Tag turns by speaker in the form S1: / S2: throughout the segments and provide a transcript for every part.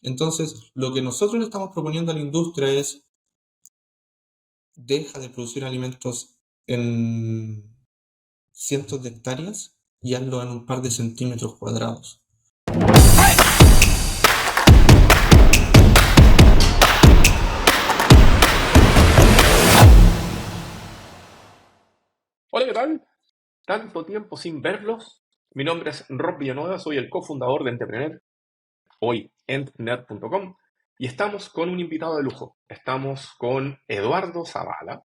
S1: Entonces, lo que nosotros le estamos proponiendo a la industria es: deja de producir alimentos en cientos de hectáreas y hazlo en un par de centímetros cuadrados.
S2: Hola, ¿qué tal? Tanto tiempo sin verlos. Mi nombre es Rob Villanueva, soy el cofundador de Entrepreneur, hoy entnerd.com, y estamos con un invitado de lujo. Estamos con Eduardo Zavala,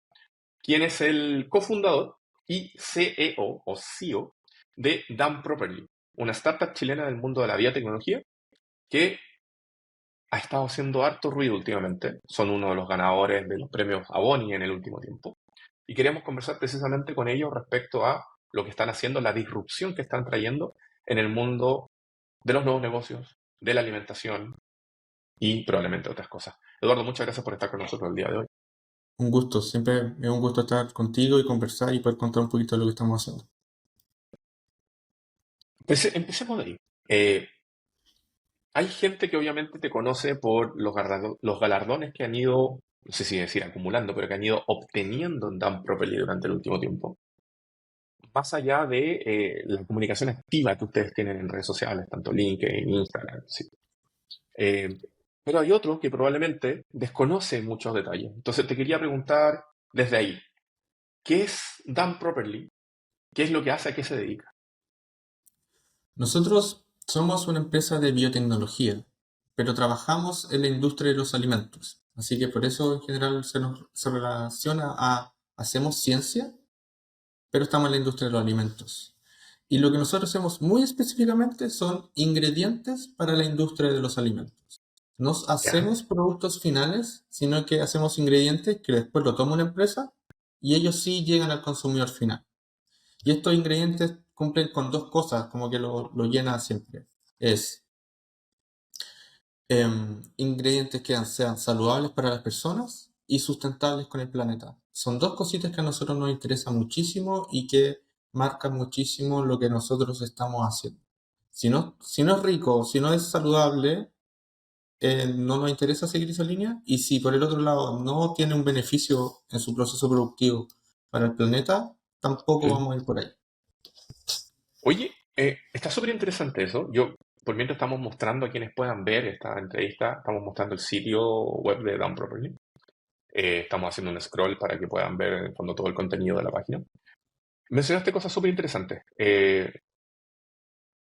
S2: quien es el cofundador y CEO o CEO de Dan Properly, una startup chilena del mundo de la biotecnología que ha estado haciendo harto ruido últimamente. Son uno de los ganadores de los premios Avoni en el último tiempo. Y queremos conversar precisamente con ellos respecto a lo que están haciendo, la disrupción que están trayendo en el mundo de los nuevos negocios, de la alimentación y probablemente otras cosas. Eduardo, muchas gracias por estar con nosotros el día de hoy.
S1: Un gusto, siempre es un gusto estar contigo y conversar y poder contar un poquito de lo que estamos haciendo.
S2: Empecemos de ahí. Eh, Hay gente que obviamente te conoce por los galardones que han ido, no sé si decir acumulando, pero que han ido obteniendo en Dan Properly durante el último tiempo. Más allá de la comunicación activa que ustedes tienen en redes sociales, tanto LinkedIn, Instagram, sí. Eh, pero hay otros que probablemente desconocen muchos detalles. Entonces te quería preguntar desde ahí, ¿qué es Dan Properly? ¿Qué es lo que hace? ¿A qué se dedica?
S1: Nosotros somos una empresa de biotecnología, pero trabajamos en la industria de los alimentos. Así que por eso en general se relaciona a hacemos ciencia, pero estamos en la industria de los alimentos. Y lo que nosotros hacemos muy específicamente son ingredientes para la industria de los alimentos. No
S2: ¿Ya?
S1: hacemos productos finales, sino que hacemos ingredientes que después lo toma una empresa y ellos sí llegan al consumidor final. Y estos ingredientes cumplen con dos cosas, como que lo llena siempre. Es ingredientes que sean saludables para las personas y sustentables con el planeta. Son dos cositas que a nosotros nos interesan muchísimo y que marcan muchísimo lo que nosotros estamos haciendo. Si no es rico, si no es saludable, no nos interesa seguir esa línea. Y si por el otro lado no tiene un beneficio en su proceso productivo para el planeta, tampoco
S2: Mm.
S1: vamos a ir por ahí.
S2: Oye, está súper interesante eso. Por mientras estamos mostrando a quienes puedan ver esta entrevista, estamos mostrando el sitio web de Dan Properly. Estamos haciendo un scroll para que puedan ver en el fondo todo el contenido de la página. Mencionaste cosas súper interesantes.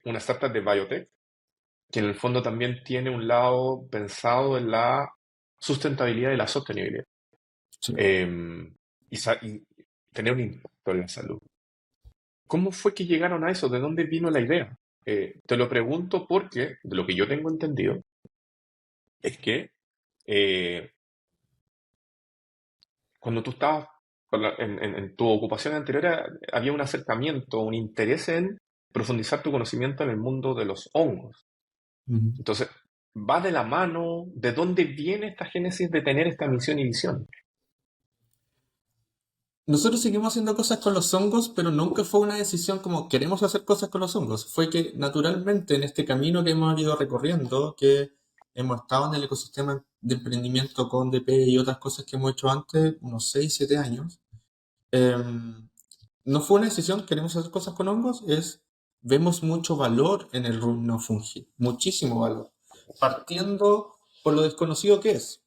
S2: Una startup de biotech que en el fondo también tiene un lado pensado en la sustentabilidad y la sostenibilidad.
S1: Sí.
S2: Eh, y tener un impacto en la salud. ¿Cómo fue que llegaron a eso? ¿De dónde vino la idea? Te lo pregunto porque, de lo que yo tengo entendido, es que eh, cuando tú estabas en tu ocupación anterior, había un acercamiento, un interés en profundizar tu conocimiento en el mundo de los hongos.
S1: Ujú.
S2: Entonces, va de la mano, ¿de dónde viene esta génesis de tener esta misión y visión?
S1: Nosotros seguimos haciendo cosas con los hongos, pero nunca fue una decisión como queremos hacer cosas con los hongos. Fue que naturalmente en este camino que hemos ido recorriendo, que hemos estado en el ecosistema de emprendimiento con DP y otras cosas que hemos hecho antes, unos 6 7 años, no fue una decisión, queremos hacer cosas con hongos, vemos mucho valor en el reino fungi, muchísimo valor, partiendo por lo desconocido que es.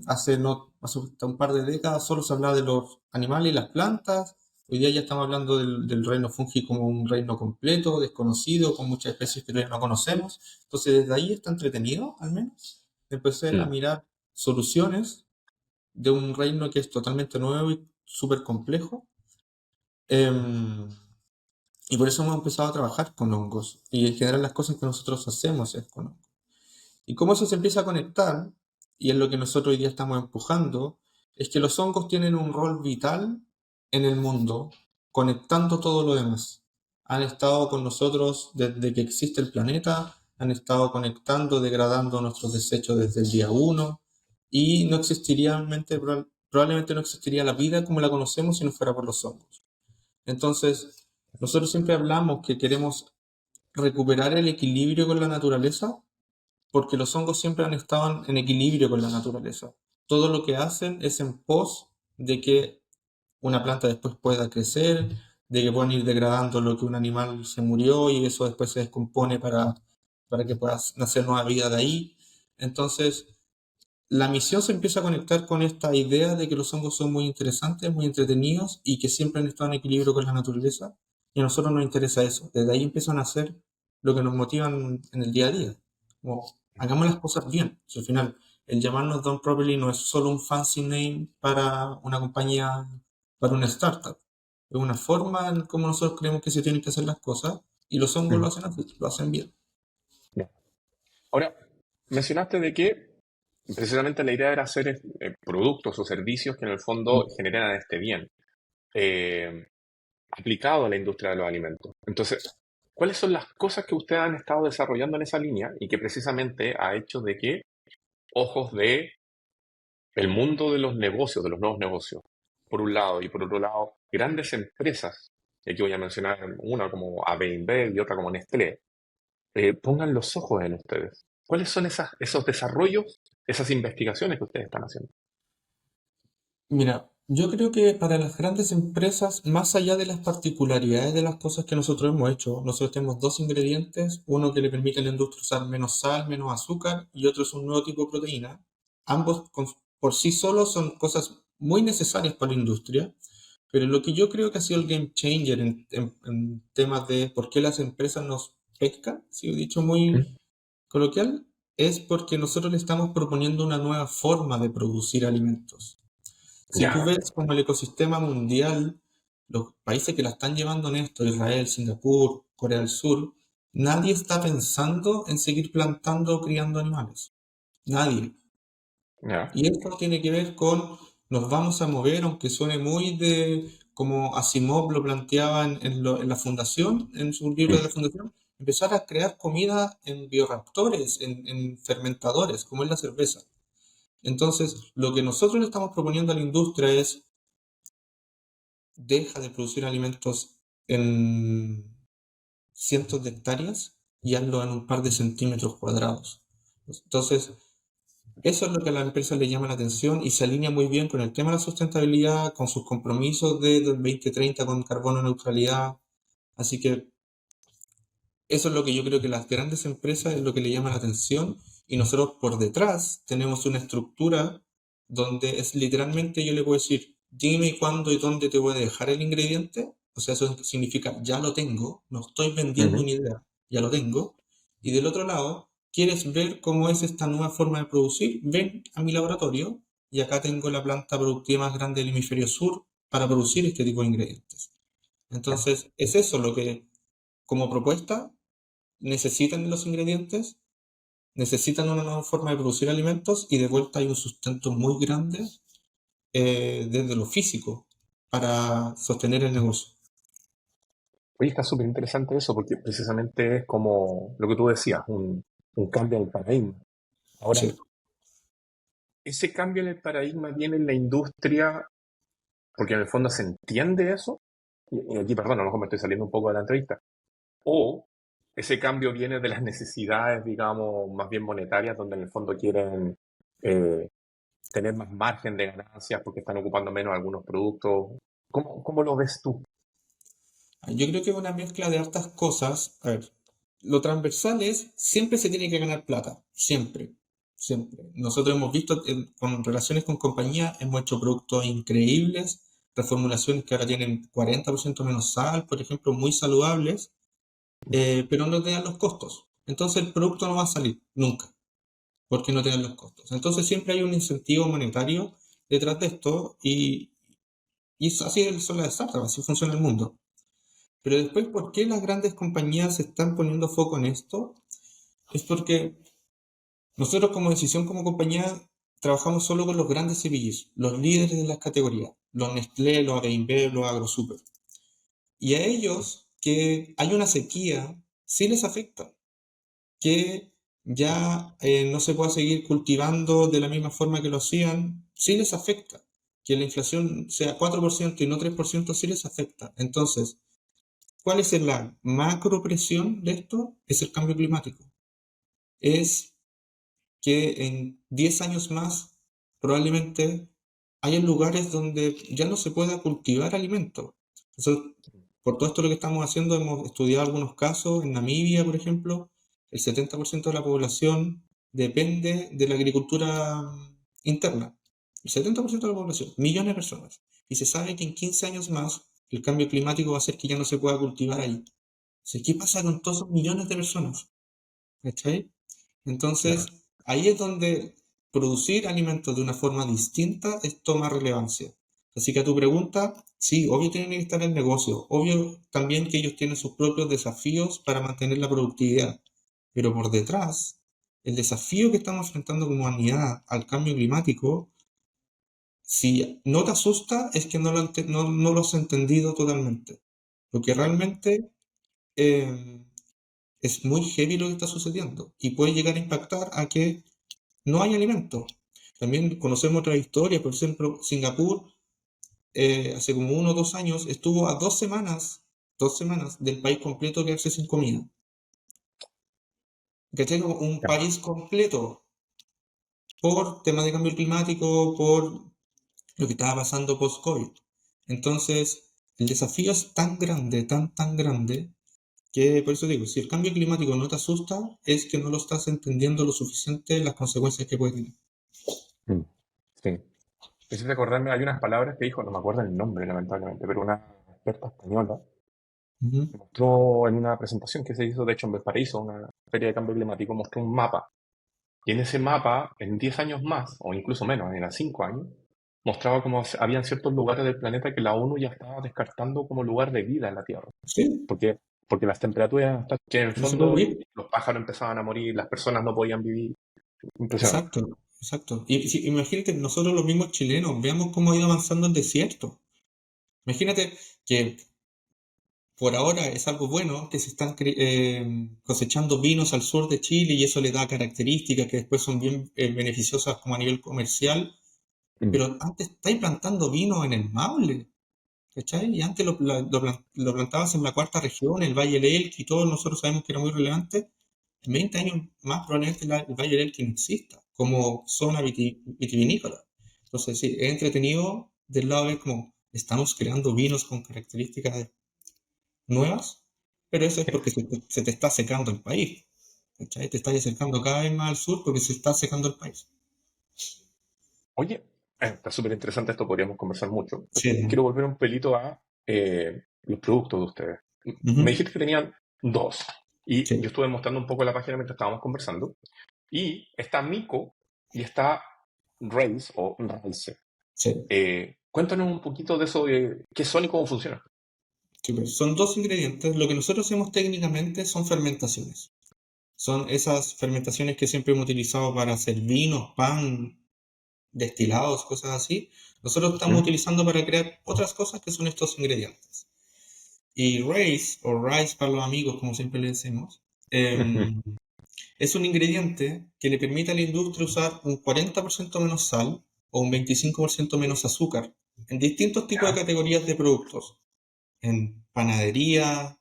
S1: Hace un par de décadas solo se hablaba de los animales y las plantas. Hoy día ya estamos hablando del reino fungi como un reino completo, desconocido, con muchas especies que todavía no conocemos. Entonces, desde ahí está entretenido, al menos, empecé a
S2: Mm,
S1: mirar soluciones de un reino que es totalmente nuevo y súper complejo. Em, y por eso hemos empezado a trabajar con hongos. Y en general las cosas que nosotros hacemos es con hongos. Y cómo eso se empieza a conectar, y es lo que nosotros hoy día estamos empujando, es que los hongos tienen un rol vital en el mundo, conectando todo lo demás. Han estado con nosotros desde que existe el planeta, han estado conectando, degradando nuestros desechos desde el día uno, y no existiría, probablemente no existiría la vida como la conocemos si no fuera por los hongos. Entonces, nosotros siempre hablamos que queremos recuperar el equilibrio con la naturaleza porque los hongos siempre han estado en equilibrio con la naturaleza. Todo lo que hacen es en pos de que una planta después pueda crecer, de que puedan ir degradando lo que un animal se murió y eso después se descompone para que pueda nacer nueva vida de ahí. Entonces, la misión se empieza a conectar con esta idea de que los hongos son muy interesantes, muy entretenidos y que siempre han estado en equilibrio con la naturaleza. Y a nosotros nos interesa eso. Desde ahí empiezan a hacer lo que nos motivan en el día a día. Como, hagamos las cosas bien. Si al final, el llamarnos Done Properly no es solo un fancy name para una compañía, para una startup. Es una forma en cómo nosotros creemos que se tienen que hacer las cosas y los hongos lo
S2: Mm,
S1: hacen así, lo hacen bien.
S2: ya. Ahora, mencionaste de que precisamente la idea era hacer productos o servicios que en el fondo
S1: Mm.
S2: generan este bien eh, aplicado a la industria de los alimentos. Entonces, ¿cuáles son las cosas que ustedes han estado desarrollando en esa línea y que precisamente ha hecho de que ojos de el mundo de los negocios, de los nuevos negocios, por un lado, y por otro lado, grandes empresas, y aquí voy a mencionar una como AB InBev y otra como Nestlé, pongan los ojos en ustedes? ¿Cuáles son esos desarrollos, esas investigaciones que ustedes están haciendo?
S1: Mira, yo creo que para las grandes empresas, más allá de las particularidades de las cosas que nosotros hemos hecho, nosotros tenemos dos ingredientes, uno que le permite a la industria usar menos sal, menos azúcar, y otro es un nuevo tipo de proteína. Ambos por sí solos son cosas muy necesarias para la industria, pero lo que yo creo que ha sido el game changer en temas de por qué las empresas nos pescan, si he dicho muy
S2: ¿Mm?
S1: coloquial, es porque nosotros le estamos proponiendo una nueva forma de producir alimentos. Si tú
S2: Ya,
S1: ves como el ecosistema mundial, los países que la están llevando en esto, Israel, Singapur, Corea del Sur, nadie está pensando en seguir plantando o criando animales. Nadie.
S2: ya.
S1: Y esto tiene que ver con nos vamos a mover, aunque suene muy de como Asimov lo planteaba en la fundación, en su libro de la
S2: Mm,
S1: fundación, empezar a crear comida en bioreactores, en fermentadores, como es la cerveza. Entonces, lo que nosotros le estamos proponiendo a la industria es deja de producir alimentos en cientos de hectáreas y hazlo en un par de centímetros cuadrados. Entonces, eso es lo que a la empresa le llama la atención y se alinea muy bien con el tema de la sustentabilidad, con sus compromisos de 2030 con carbono neutralidad. Así que eso es lo que yo creo que las grandes empresas es lo que le llama la atención y nosotros por detrás tenemos una estructura donde es literalmente yo le puedo decir, dime cuándo y dónde te voy a dejar el ingrediente. O sea, eso significa ya lo tengo, no estoy vendiendo
S2: ujú.
S1: una idea, ya lo tengo. Y del otro lado, ¿quieres ver cómo es esta nueva forma de producir? Ven a mi laboratorio y acá tengo la planta productiva más grande del hemisferio sur para producir este tipo de ingredientes. Entonces, es eso lo que como propuesta necesitan los ingredientes, necesitan una nueva forma de producir alimentos y de vuelta hay un sustento muy grande desde lo físico para sostener el negocio.
S2: Oye, está súper interesante eso porque precisamente es como lo que tú decías, un cambio en el paradigma. Ahora,
S1: Sí.
S2: ese cambio en el paradigma viene en la industria porque en el fondo se entiende eso, y aquí, perdón, a lo mejor me estoy saliendo un poco de la entrevista, o ese cambio viene de las necesidades, digamos, más bien monetarias, donde en el fondo quieren eh, tener más margen de ganancias porque están ocupando menos algunos productos. ¿Cómo lo ves tú?
S1: Yo creo que es una mezcla de hartas cosas. A ver, lo transversal es, siempre se tiene que ganar plata, siempre, siempre. Nosotros hemos visto con relaciones con compañías, hemos hecho productos increíbles, reformulaciones que ahora tienen 40% menos sal, por ejemplo, muy saludables, pero no te dan los costos. Entonces el producto no va a salir nunca, porque no te dan los costos. Entonces siempre hay un incentivo monetario detrás de esto y así son las startups, así funciona el mundo. Pero después, ¿por qué las grandes compañías están poniendo foco en esto? Es porque nosotros como decisión, como compañía, trabajamos solo con los grandes CPGs, los líderes de las categorías, los Nestlé, los AB los AgroSuper. Y a ellos, que hay una sequía, sí les afecta. Que ya no se pueda seguir cultivando de la misma forma que lo hacían, sí les afecta. Que la inflación sea 4% y no 3% sí les afecta. Entonces, ¿cuál es la macro presión de esto? Es el cambio climático. Es que en 10 años más probablemente haya lugares donde ya no se pueda cultivar alimentos. Entonces, por todo esto lo que estamos haciendo, hemos estudiado algunos casos. En Namibia, por ejemplo, el 70% de la población depende de la agricultura interna. El 70% de la población, millones de personas. Y se sabe que en 15 años más el cambio climático va a hacer que ya no se pueda cultivar ahí. Entonces, ¿qué pasa con todos esos millones de personas? ¿Cachai?
S2: Claro.
S1: Entonces, ahí es donde producir alimentos de una forma distinta toma relevancia. Así que a tu pregunta, sí, obvio tienen que estar en el negocio, obvio también que ellos tienen sus propios desafíos para mantener la productividad, pero por detrás, el desafío que estamos enfrentando como humanidad al cambio climático, si no te asusta, es que no lo has entendido totalmente. Porque realmente eh, es muy heavy lo que está sucediendo y puede llegar a impactar a que no hay alimento. También conocemos otra historia, por ejemplo, Singapur hace como 1 o 2 años estuvo a 2 semanas del país completo quedarse sin comida. ¿Cachai? Como un
S2: Ya.
S1: país completo por temas de cambio climático, por lo que estaba pasando post-COVID. Entonces, el desafío es tan grande, tan grande, que por eso digo, si el cambio climático no te asusta, es que no lo estás entendiendo lo suficiente las consecuencias que puede tener.
S2: Mm. Sí. Me hiciste acordarme, hay unas palabras que dijo, no me acuerdo el nombre lamentablemente, pero una experta española
S1: Ujú.
S2: mostró en una presentación que se hizo, de hecho en Valparaíso, una feria de cambio climático, mostró un mapa. Y en ese mapa, en 10 años más, o incluso menos, en 5 años, mostraba como habían ciertos lugares del planeta que la ONU ya estaba descartando como lugar de vida en la Tierra.
S1: Sí,
S2: Porque, porque las temperaturas hasta que en el
S1: no se puede
S2: fondo
S1: vivir.
S2: los pájaros empezaban a morir, las personas no podían vivir. Impresionante.
S1: Exacto, exacto. Y imagínate, nosotros los mismos chilenos, veamos cómo ha ido avanzando el desierto. Imagínate que por ahora es algo bueno que se están cosechando vinos al sur de Chile y eso le da características que después son bien beneficiosas como a nivel comercial,
S2: Mm.
S1: pero antes estáis plantando vino en el Maule, ¿cachai? Y antes lo plantabas en la cuarta región, el Valle del Elqui, y todos nosotros sabemos que era muy relevante. En 20 años más probablemente el Valle del Elqui no exista como zona vitivinícola. Entonces, sí, es entretenido del lado de como estamos creando vinos con características nuevas, pero eso es porque se te está secando el país. ¿Cachai? Te estás acercando cada vez más al sur porque se está secando el país.
S2: Oye, está súper interesante esto, podríamos conversar mucho.
S1: Sí,
S2: Quiero volver un pelito a los productos de ustedes. Me
S1: ujú,
S2: dijiste que tenían dos, y yo
S1: sí,
S2: estuve mostrando un poco la página mientras estábamos conversando, y está Mico y está Race o Ralce.
S1: sí.
S2: Cuéntanos un poquito de eso, de qué son y cómo funcionan.
S1: Sí, pues, son dos ingredientes. Lo que nosotros hacemos técnicamente son fermentaciones. Son esas fermentaciones que siempre hemos utilizado para hacer vinos, pan, destilados, cosas así. Nosotros estamos
S2: ¿Mm?
S1: utilizando para crear otras cosas que son estos ingredientes. Y Race, o Rice para los amigos, como siempre le decimos, es un ingrediente que le permite a la industria usar un 40% menos sal o un 25% menos azúcar en distintos tipos de
S2: Ya,
S1: categorías de productos, en panadería,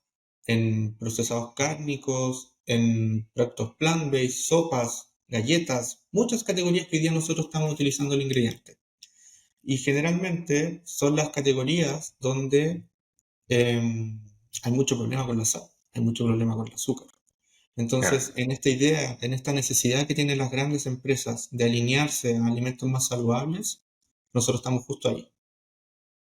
S1: en procesados cárnicos, en productos plant-based, sopas, galletas, muchas categorías que hoy día nosotros estamos utilizando el ingrediente. Y generalmente son las categorías donde hay mucho problema con la sal, hay mucho problema con el azúcar.
S2: ya,
S1: Entonces, en esta idea, en esta necesidad que tienen las grandes empresas de alinearse a alimentos más saludables, nosotros estamos justo ahí.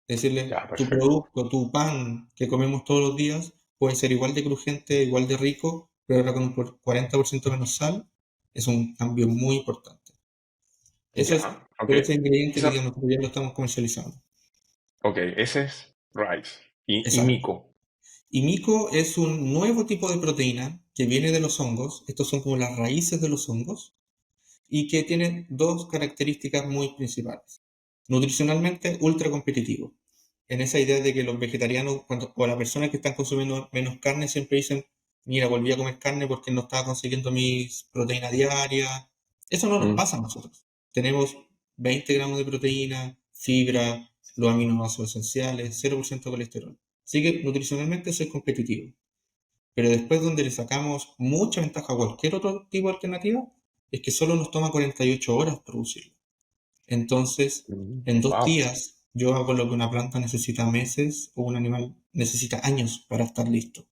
S1: Decirle,
S2: ya,
S1: tu
S2: perfecto.
S1: producto, tu pan que comemos todos los días puede ser igual de crujiente, igual de rico, pero ahora con un 40% menos sal, es un cambio muy importante. Eso es
S2: Ya, ok.
S1: por ese ingrediente que
S2: Esa,
S1: ya nosotros ya lo estamos comercializando.
S2: ok, ese es Rice. Y
S1: Exacto.
S2: Mico.
S1: Y mico es un nuevo tipo de proteína que viene de los hongos. Estos son como las raíces de los hongos y que tiene dos características muy principales. Nutricionalmente, ultra competitivo. En esa idea de que los vegetarianos, o las personas que están consumiendo menos carne, siempre dicen, mira, volví a comer carne porque no estaba consiguiendo mis proteínas diarias. Eso no nos
S2: Mm,
S1: pasa a nosotros. Tenemos 20 gramos de proteína, fibra, los aminoácidos esenciales, 0% de colesterol. Así que nutricionalmente soy competitivo. Pero después donde le sacamos mucha ventaja a cualquier otro tipo de alternativa es que solo nos toma 48 horas producirlo. Entonces, en dos
S2: Wow.
S1: días yo hago lo que una planta necesita meses o un animal necesita años para estar listo.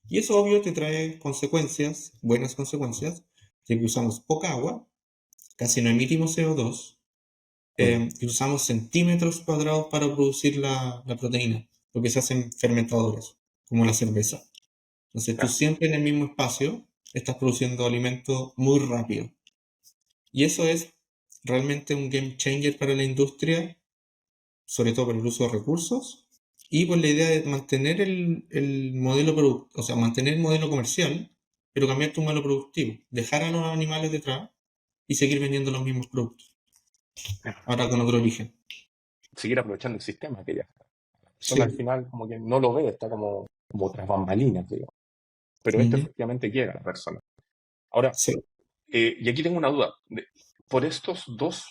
S1: Y eso obvio te trae consecuencias, buenas consecuencias, de que usamos poca agua, casi no emitimos CO2, y usamos centímetros cuadrados para producir la proteína, lo que se hace en fermentadores, como la cerveza. Entonces tú siempre en el mismo espacio estás produciendo alimento muy rápido. Y eso es realmente un game changer para la industria, sobre todo por el uso de recursos y por la idea de mantener el modelo o sea, mantener el modelo comercial, pero cambiar tu modelo productivo, dejar a los animales detrás y seguir vendiendo los mismos productos, ahora con otro origen.
S2: Seguir aprovechando el sistema que ya está. La persona al
S1: Sí.
S2: final como que no lo ve, está como tras bambalinas, digo. Pero esto
S1: Ujú.
S2: efectivamente llega a la persona. Ahora,
S1: Sí.
S2: y aquí tengo una duda. Por estos dos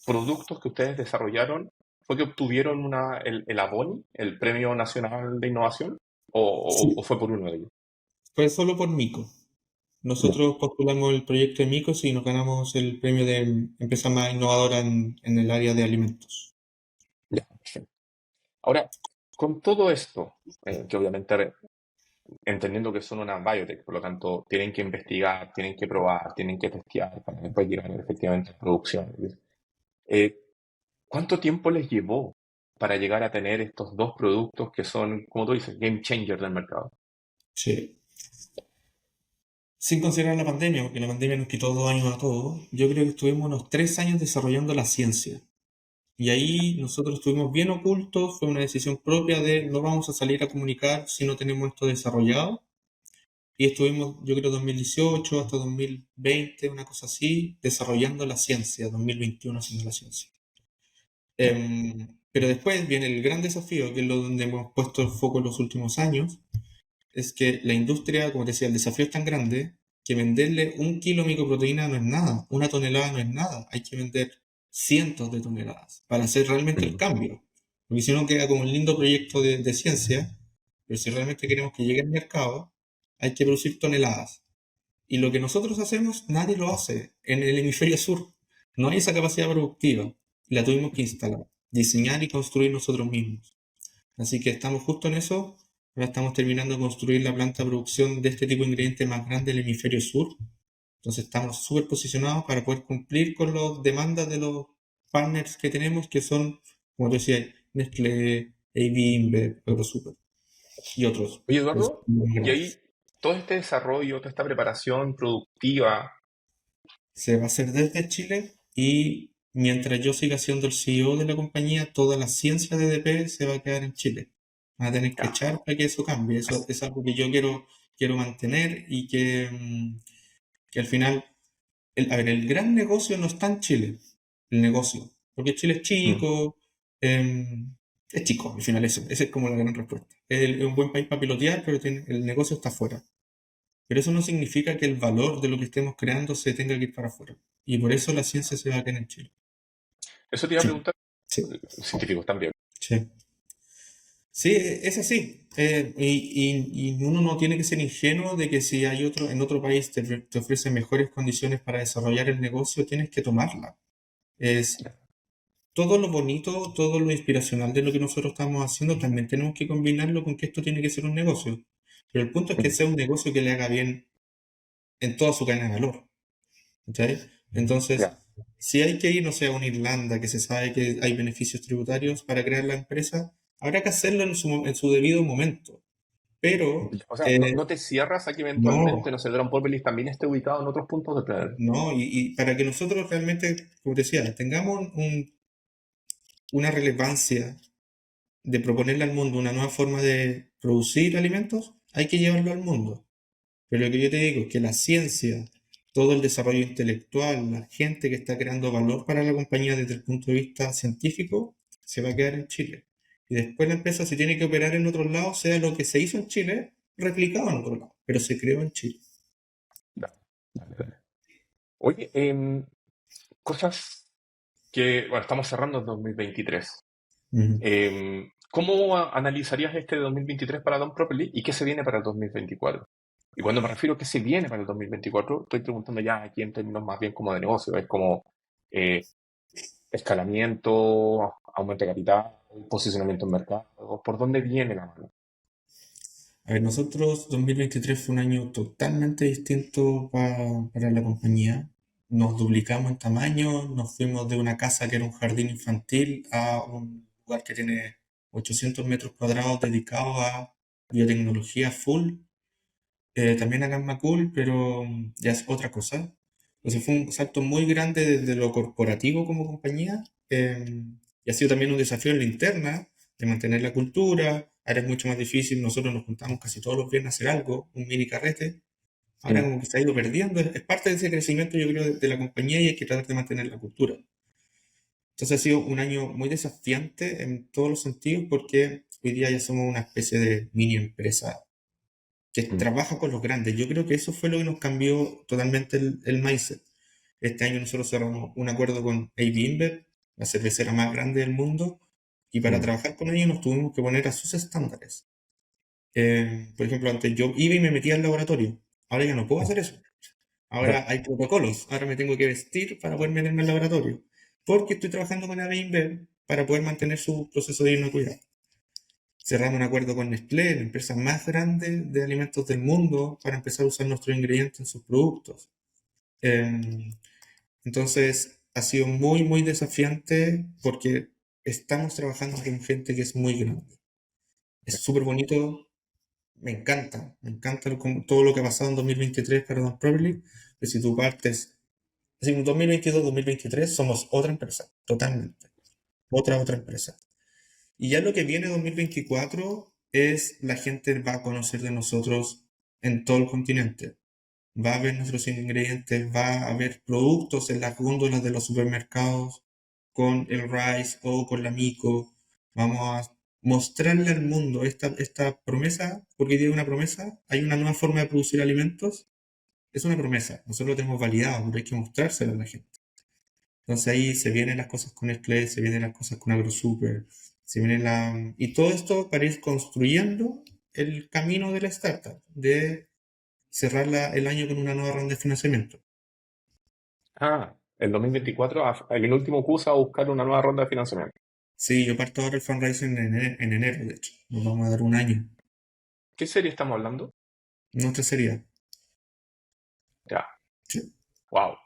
S2: productos que ustedes desarrollaron, ¿fue que obtuvieron el ABONI, el Premio Nacional de Innovación? ¿O
S1: Sí.
S2: fue por uno de ellos?
S1: Fue solo por Mico.
S2: Ya,
S1: Nosotros postulamos el proyecto de Micos y nos ganamos el premio de empresa más innovadora en el área de alimentos.
S2: ya, perfecto. Ahora, con todo esto, que obviamente entendiendo que son una biotech, por lo tanto, tienen que investigar, tienen que probar, tienen que testear para después llegar efectivamente a producción. Eh, ¿Cuánto tiempo les llevó para llegar a tener estos dos productos que son, como tú dices, game changer del mercado?
S1: Sí. Sin considerar la pandemia, porque la pandemia nos quitó 2 años a todos, yo creo que estuvimos unos 3 años desarrollando la ciencia. Y ahí nosotros estuvimos bien ocultos, fue una decisión propia de no vamos a salir a comunicar si no tenemos esto desarrollado. Y estuvimos, yo creo, 2018 hasta 2020, una cosa así, desarrollando la ciencia, 2021 haciendo la ciencia. Pero después viene el gran desafío, que es lo donde hemos puesto el foco en los últimos años, es que la industria, como te decía, el desafío es tan grande que venderle 1 kilo de micoproteína no es nada, 1 tonelada no es nada, hay que vender cientos de toneladas para hacer realmente el
S2: Mm.
S1: cambio. Porque si no queda como un lindo proyecto de ciencia, pero si realmente queremos que llegue al mercado, hay que producir toneladas. Y lo que nosotros hacemos, nadie lo hace en el hemisferio sur. No hay esa capacidad productiva. La tuvimos que instalar, diseñar y construir nosotros mismos. Así que estamos justo en eso. Ahora estamos terminando de construir la planta de producción de este tipo de ingrediente más grande del hemisferio sur. Entonces estamos súper posicionados para poder cumplir con las demandas de los partners que tenemos, que son, como te decía, Nestlé, AB InBev, Eurosuper y otros.
S2: Oye,
S1: Pues,
S2: Eduardo, y ahí todo este desarrollo, toda esta preparación productiva,
S1: se va a hacer desde Chile y mientras yo siga siendo el CEO de la compañía, toda la ciencia de DP se va a quedar en Chile. Van a tener que
S2: ya,
S1: echar para que eso cambie. Eso es algo que yo quiero mantener y que al final, a ver, el gran negocio no está en Chile, el negocio, porque Chile
S2: mm,
S1: es chico, al final eso, esa es como la gran respuesta. Es un buen país para pilotear, pero el negocio está afuera. Pero eso no significa que el valor de lo que estemos creando se tenga que ir para afuera. Y por eso la ciencia se va a quedar en Chile.
S2: eso te iba a
S1: Sí,
S2: preguntar,
S1: sí,
S2: científicos también.
S1: sí. Sí, es así. Y uno no tiene que ser ingenuo de que si hay otro, en otro país te ofrece mejores condiciones para desarrollar el negocio, tienes que tomarla. Es todo lo bonito, todo lo inspiracional de lo que nosotros estamos haciendo, también tenemos que combinarlo con que esto tiene que ser un negocio. Pero el punto es que
S2: Mm,
S1: sea un negocio que le haga bien en toda su cadena de valor. ¿Cachai? Entonces,
S2: ya.
S1: si hay que ir, no sé, a una Irlanda, que se sabe que hay beneficios tributarios para crear la empresa, habrá que hacerlo en su debido momento. Pero,
S2: O sea, no te cierras a que eventualmente,
S1: no,
S2: no sé, Drone Properties también esté ubicado en otros puntos de planeta.
S1: no, y para que nosotros realmente, como te decía, tengamos una relevancia de proponerle al mundo una nueva forma de producir alimentos, hay que llevarlo al mundo. Pero lo que yo te digo es que la ciencia, todo el desarrollo intelectual, la gente que está creando valor para la compañía desde el punto de vista científico, se va a quedar en Chile. Y después la empresa se tiene que operar en otros lados, sea lo que se hizo en Chile, replicado en otro lado, pero se creó en Chile.
S2: Dale, dale, dale. Oye, cosas que, bueno, estamos cerrando el 2023.
S1: Ujú.
S2: ¿Cómo analizarías este 2023 para Don Properly y qué se viene para el 2024? Y cuando me refiero a que se viene para el 2024, estoy preguntando ya aquí en términos más bien como de negocio, es como eh, escalamiento, aumento de capital, posicionamiento en mercado, ¿por dónde viene la mano?
S1: A ver, nosotros 2023 fue un año totalmente distinto para la compañía. Nos duplicamos en tamaño, nos fuimos de una casa que era un jardín infantil a un lugar que tiene 800 metros cuadrados dedicado a biotecnología full. También a Gamma Cool, pero ya es otra cosa. Entonces fue un salto muy grande desde lo corporativo como compañía, y ha sido también un desafío en la interna de mantener la cultura. Ahora es mucho más difícil, nosotros nos juntamos casi todos los viernes a hacer algo, un mini carrete. Ahora
S2: Mm,
S1: como que se ha ido perdiendo, es parte de ese crecimiento yo creo de la compañía y hay que tratar de mantener la cultura. Entonces ha sido un año muy desafiante en todos los sentidos porque hoy día ya somos una especie de mini empresa que
S2: mm,
S1: trabaja con los grandes. Yo creo que eso fue lo que nos cambió totalmente el mindset. Este año nosotros cerramos un acuerdo con AB InBev, la cervecera más grande del mundo, y para
S2: mm,
S1: trabajar con ellos nos tuvimos que poner a sus estándares. Por ejemplo, antes yo iba y me metía al laboratorio. Ahora ya no puedo hacer eso. Ahora hay protocolos. Ahora me tengo que vestir para poder meterme al laboratorio. Porque estoy trabajando con AB InBev para poder mantener su proceso de inocuidad. Cerramos un acuerdo con Nestlé, la empresa más grande de alimentos del mundo, para empezar a usar nuestros ingredientes en sus productos. Eh, entonces, ha sido muy, muy desafiante porque estamos trabajando con gente que es muy grande. Es súper bonito, me encanta todo lo que ha pasado en 2023 para Don Properly, que si tú partes, así en 2022-2023 somos otra empresa, totalmente, otra empresa. Y ya lo que viene 2024 es la gente va a conocer de nosotros en todo el continente. Va a ver nuestros ingredientes, va a haber productos en las góndolas de los supermercados con el Rice o con la Mico. Vamos a mostrarle al mundo esta promesa, porque hoy día es una promesa, hay una nueva forma de producir alimentos, es una promesa, nosotros lo tenemos validado, pero hay que mostrárselo a la gente. Entonces ahí se vienen las cosas con Nestlé, se vienen las cosas con AgroSuper, se vienen la... Y todo esto para ir construyendo el camino de la startup, de cerrar el año con una nueva ronda de financiamiento.
S2: Ah, el 2024, el último curso a buscar una nueva ronda de financiamiento.
S1: Sí, yo parto ahora el fundraising en enero, de hecho. Nos vamos a dar un año.
S2: ¿Qué serie estamos hablando?
S1: Nuestra sería.
S2: Ya,
S1: Sí,
S2: wow,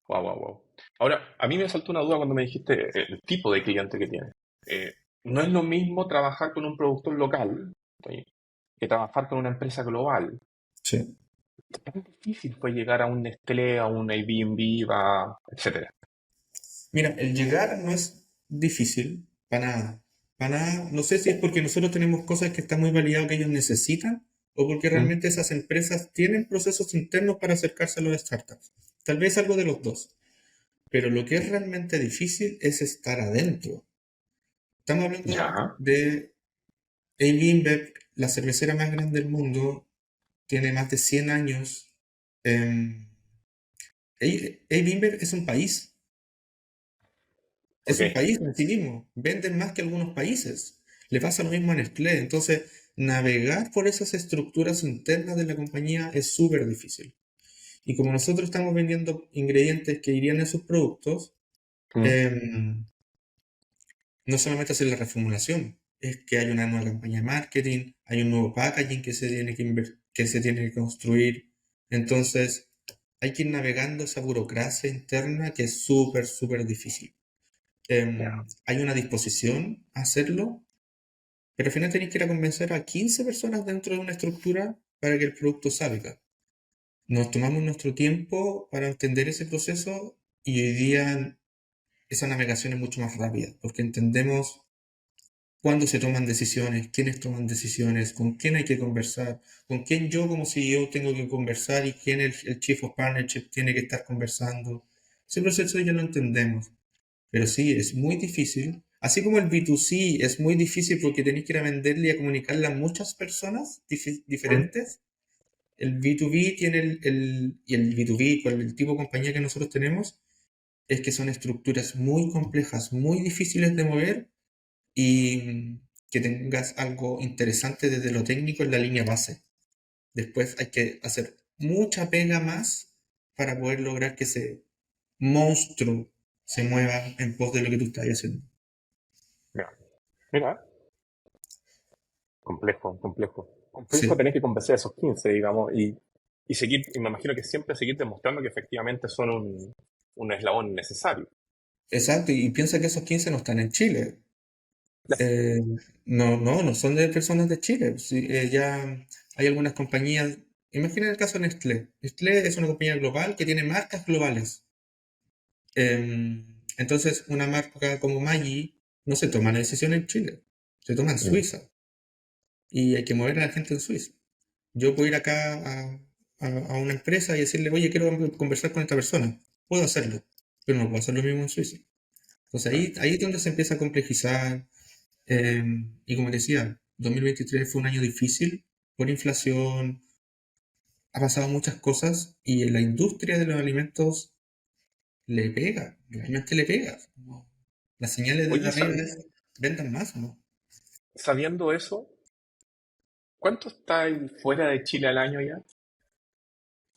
S2: wow, wow, wow. Ahora, a mí me saltó una duda cuando me dijiste el tipo de cliente que tienes. Eh, no es lo mismo trabajar con un productor local, ¿sí?, que trabajar con una empresa global.
S1: sí.
S2: Tan difícil fue llegar a un Nestlé, a un Airbnb, etcétera.
S1: Mira, el llegar no es difícil, para nada. Para nada. No sé si es porque nosotros tenemos cosas que están muy validadas que ellos necesitan o porque
S2: ¿Mm?
S1: realmente esas empresas tienen procesos internos para acercarse a los startups. Tal vez algo de los dos. Pero lo que es realmente difícil es estar adentro. Estamos hablando
S2: Ya,
S1: de AB InBev, la cervecera más grande del mundo, tiene más de 100 años. Eh, AB InBev es
S2: ok,
S1: un país en sí mismo, venden más que algunos países. Le pasa lo mismo a Nestlé. Entonces, navegar por esas estructuras internas de la compañía es súper difícil. Y como nosotros estamos vendiendo ingredientes que irían en sus productos,
S2: ¿Mm?
S1: em, no solamente hacer la reformulación, es que hay una nueva campaña de marketing, hay un nuevo packaging que se tiene que se tiene que construir. Entonces, hay que ir navegando esa burocracia interna que es súper, súper difícil.
S2: Ya,
S1: Hay una disposición a hacerlo, pero al final tenéis que ir a convencer a 15 personas dentro de una estructura para que el producto salga. Nos tomamos nuestro tiempo para entender ese proceso y hoy día esa navegación es mucho más rápida, porque entendemos cuándo se toman decisiones, quiénes toman decisiones, con quién hay que conversar, con quién yo como CEO tengo que conversar y quién el Chief of Partnership tiene que estar conversando. Ese proceso ya lo entendemos. Pero sí, es muy difícil. Así como el B2C es muy difícil porque tenéis que ir a venderle y a comunicarle a muchas personas
S2: ¿Mm?
S1: diferentes, el B2B tiene y el B2B, con el tipo de compañía que nosotros tenemos, es que son estructuras muy complejas, muy difíciles de mover y que tengas algo interesante desde lo técnico en la línea base. Después hay que hacer mucha pega más para poder lograr que ese monstruo se mueva en pos de lo que tú estás haciendo.
S2: Mira, mira, complejo, complejo. Complejo
S1: Sí,
S2: tener que convencer a esos 15, digamos, y seguir, y me imagino que siempre seguir demostrando que efectivamente son un eslabón necesario.
S1: exacto. Y piensa que esos 15 no están en Chile. Eh, no son de personas de Chile. Sí, ya hay algunas compañías. Imagina el caso de Nestlé. Nestlé es una compañía global que tiene marcas globales. Entonces, una marca como Maggi no se toma la decisión en Chile, se toma en
S2: Mm,
S1: Suiza y hay que mover a la gente en Suiza. Yo puedo ir acá a una empresa y decirle, oye, quiero conversar con esta persona. Puedo hacerlo, pero no puedo hacer lo mismo en Suiza. Entonces
S2: claro.
S1: ahí es donde se empieza a complejizar. Y como decía, 2023 fue un año difícil por inflación, ha pasado muchas cosas y en la industria de los alimentos le pega, realmente le pega. ¿No? Las señales desde
S2: Oye,
S1: arriba es, vendan más, ¿no?
S2: sabiendo eso, ¿cuánto está fuera de Chile al año ya?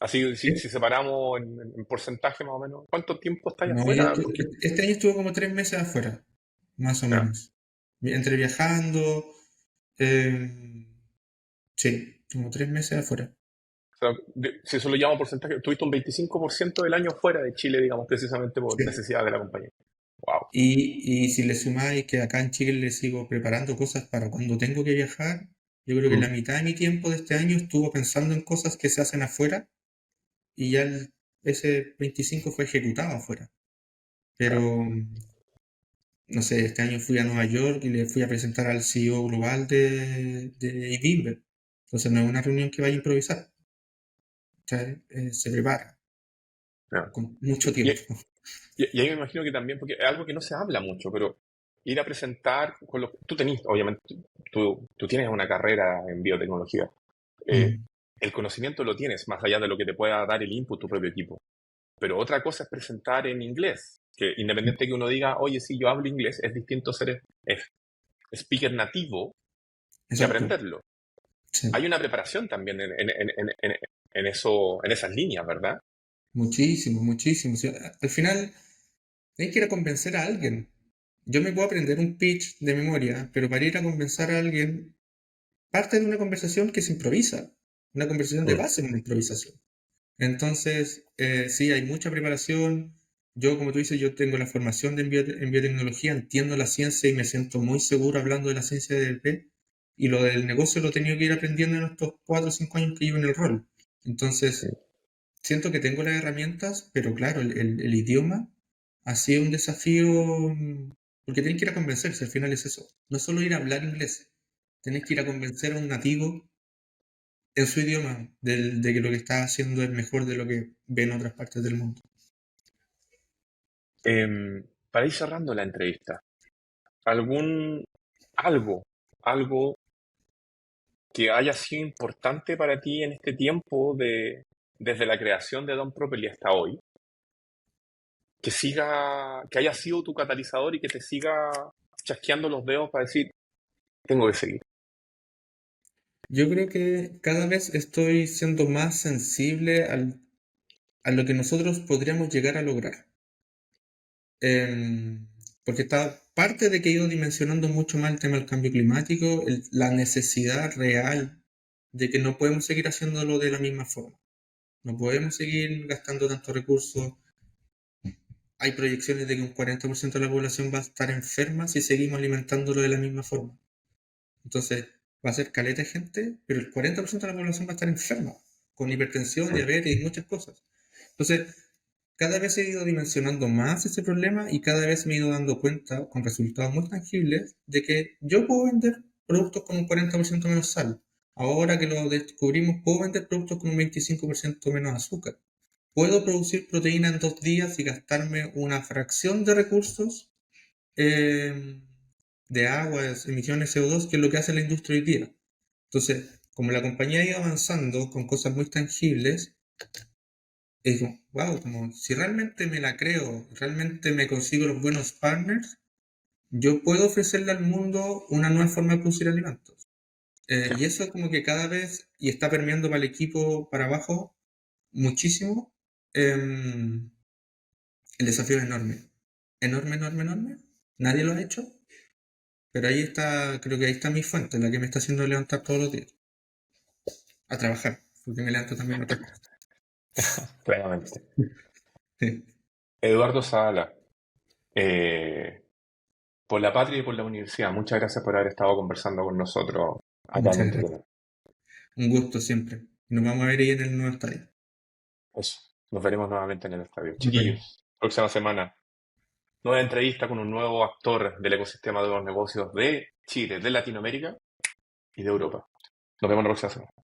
S2: Así, si separamos en porcentaje más o menos, ¿cuánto tiempo está allá
S1: No,
S2: afuera? Porque,
S1: este año estuve como 3 meses afuera, más o
S2: ya,
S1: menos. Entre viajando, eh, sí, como 3 meses afuera.
S2: o sea, si eso lo llamo porcentaje, tuviste un 25% del año fuera de Chile, digamos, precisamente por
S1: Sí.
S2: necesidad de la compañía. Wow.
S1: Y si le sumáis que acá en Chile le sigo preparando cosas para cuando tengo que viajar, yo creo que la
S2: Mm,
S1: mitad de mi tiempo de este año estuvo pensando en cosas que se hacen afuera y ya ese 25 fue ejecutado afuera. Pero,
S2: claro.
S1: no sé, este año fui a Nueva York y le fui a presentar al CEO global de IBIMBER. Entonces no es una reunión que vaya a improvisar, ¿sabes? Se prepara
S2: Ya.
S1: con mucho
S2: Y,
S1: tiempo.
S2: y ahí me imagino que también, porque es algo que no se habla mucho, pero ir a presentar, tú tenés, obviamente, tú tienes una carrera en biotecnología. eh,
S1: Mm,
S2: el conocimiento lo tienes, más allá de lo que te pueda dar el input tu propio equipo. Pero otra cosa es presentar en inglés, que independiente que uno diga, oye, sí, yo hablo inglés, es distinto ser speaker nativo que
S1: exacto.
S2: aprenderlo. Hay
S1: Sí.
S2: una preparación también en eso, en esas líneas, ¿verdad?
S1: Muchísimo, muchísimo. O sea, al final hay que ir a convencer a alguien. Yo me puedo aprender un pitch de memoria, pero para ir a convencer a alguien, parte de una conversación que se improvisa. Una conversación de
S2: Mm,
S1: base en una improvisación. Entonces, sí, hay mucha preparación. Yo, como tú dices, yo tengo la formación en biotecnología, entiendo la ciencia y me siento muy seguro hablando de la ciencia de DLP. Y lo del negocio lo he tenido que ir aprendiendo en estos 4 o 5 años que llevo en el rol. Entonces,
S2: mm.
S1: siento que tengo las herramientas, pero claro, el idioma ha sido un desafío porque tienes que ir a convencerse, al final es eso. No es solo ir a hablar inglés, tienes que ir a convencer a un nativo en su idioma de que lo que está haciendo es mejor de lo que ve en otras partes del mundo.
S2: Para ir cerrando la entrevista, algún, algo, algo que haya sido importante para ti en este tiempo desde la creación de Don Properly hasta hoy, que siga, que haya sido tu catalizador y que te siga chasqueando los dedos para decir, tengo que seguir.
S1: Yo creo que cada vez estoy siendo más sensible a lo que nosotros podríamos llegar a lograr. Em, Porque está parte de que he ido dimensionando mucho más el tema del cambio climático, la necesidad real de que no podemos seguir haciéndolo de la misma forma. No podemos seguir gastando tantos recursos. Hay proyecciones de que un 40% de la población va a estar enferma si seguimos alimentándolo de la misma forma. Entonces, va a ser caleta de gente, pero el 40% de la población va a estar enferma, con hipertensión,
S2: Mm.
S1: diabetes y muchas cosas. Entonces, cada vez he ido dimensionando más ese problema y cada vez me he ido dando cuenta, con resultados muy tangibles, de que yo puedo vender productos con un 40% menos sal. Ahora que lo descubrimos, puedo vender productos con un 25% menos azúcar. Puedo producir proteína en 2 días y gastarme una fracción de recursos eh, de agua, emisiones CO2, que es lo que hace la industria hoy día. Entonces, como la compañía ha ido avanzando con cosas muy tangibles, es como, wow, como si realmente me la creo, realmente me consigo los buenos partners, yo puedo ofrecerle al mundo una nueva forma de producir alimentos. Y eso como que cada vez, y está permeando para el equipo para abajo muchísimo. em, el desafío es enorme. Enorme, enorme, enorme. Nadie lo ha hecho, pero ahí está, creo que ahí está mi fuente, la que me está haciendo levantar todos los días. A trabajar, porque me levanto también a otras cosas.
S2: Claramente.
S1: Sí,
S2: Eduardo Zavala, por la patria y por la universidad, muchas gracias por haber estado conversando con nosotros acá en
S1: muchas gracias.
S2: Entretener.
S1: Un gusto siempre. Nos vamos a ver ahí en el nuevo estadio.
S2: Eso. Nos veremos nuevamente en el estadio.
S1: Nos vemos.
S2: Chiquillos, próxima semana, nueva entrevista con un nuevo actor del ecosistema de los negocios de Chile, de Latinoamérica y de Europa. Nos vemos la próxima semana.